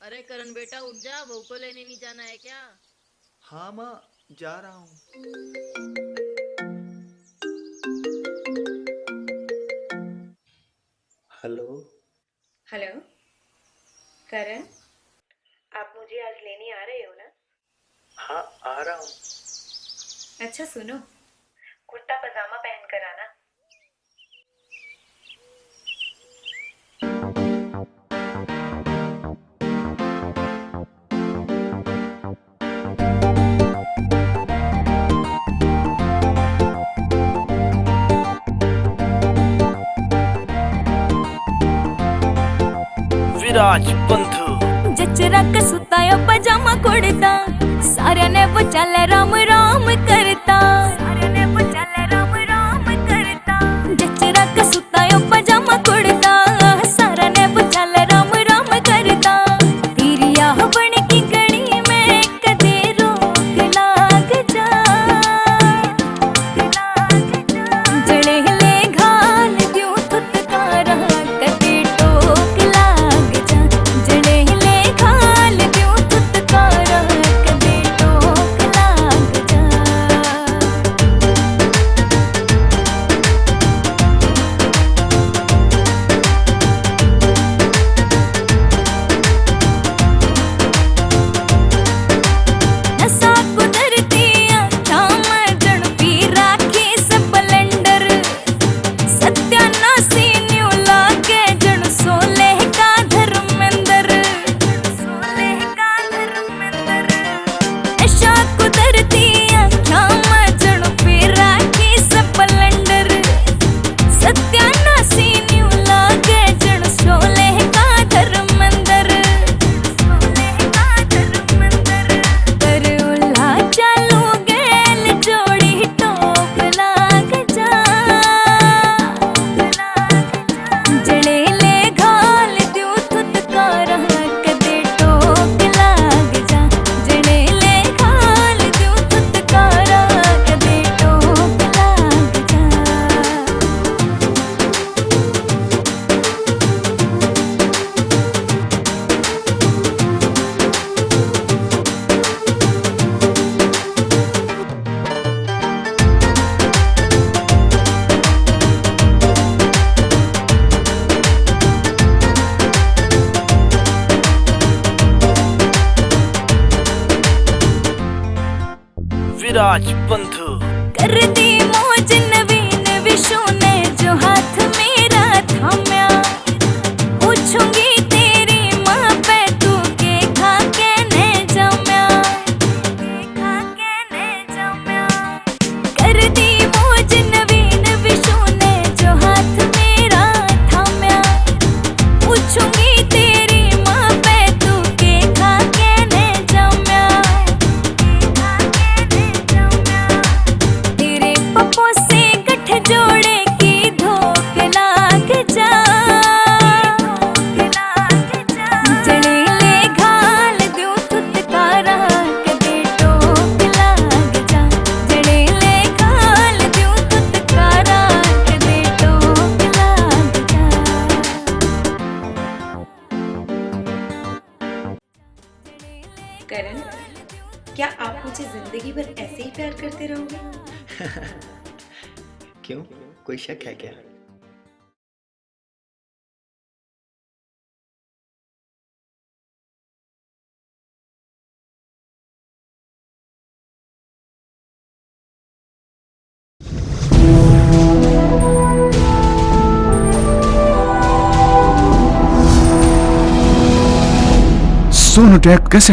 अरे करण बेटा उठ जा, बहू को लेने नहीं जाना है क्या? हाँ माँ, जा रहा हूँ। हेलो। हेलो करण, आप मुझे आज लेने आ रहे हो ना? हाँ, आ रहा हूँ। अच्छा सुनो, कुर्ता पजामा पहन कर आना। विराज बंधु जचरा कसुतायो पजामा कुड़ता, सारे ने बचाल राम राम करता, सारे ने बचाल राम राम करता। जचरा कसुतायो पजामा कुड़ता, सारे ने बचाल राम राम करता। तेरी आह बन की गली में कदे रोक लाग जा, जड़े ले घाल द्यूं थुतकारा कदे टोक लाग जा, जड़े ले घाल द्यूं थुतकारा कदे टोक लाग जा। नसा कुदरती आख्या में जण पी राखी स्प्लेंडर, सत्यानाशी न्यू लागे जण सोले का धर्मेंद्र, सोले का धर्मेंद्र। नशा कुदरती आख्या में जण पी राखी स्प्लेंडर, सत्यानाशी न्यू लागे जण सोले का धर्मेंद्र, सोले का धर्मेंद्र। कर उल्हा चालू गेल जोड़ी टोप लाग जा, जड़े ले घाल द्यूं थुतकारा कदे टोक लाग जा, जड़े ले घाल द्यूं थुतकारा कदे टोक लाग जा। विराज बंधु कर दी मौज नवीन विशु ने जो हाथ मेरा थाम्या, पूछूंगी तेरी माँ पे तू के खा के ने जम्या, के खा के ने जम्या। कर दी मौज नवीन विशु ने जो हाथ मेरा थाम्या, पूछूंगी तेरी माँ पे तू के खा के ने जम्या, के खा के ने जम्या। तेरे पप्पो से गठ जोड़े की धोक लाग जा, जड़े ले घाल द्यूं थुतकारा कदे टोक लाग जा, जड़े ले घाल द्यूं थुतकारा कदे टोक लाग जा। करण, क्या आप मुझे जिंदगी भर ऐसे ही प्यार करते रहोगे? क्यों, कोई शक है क्या? सोनोटेक कैसेट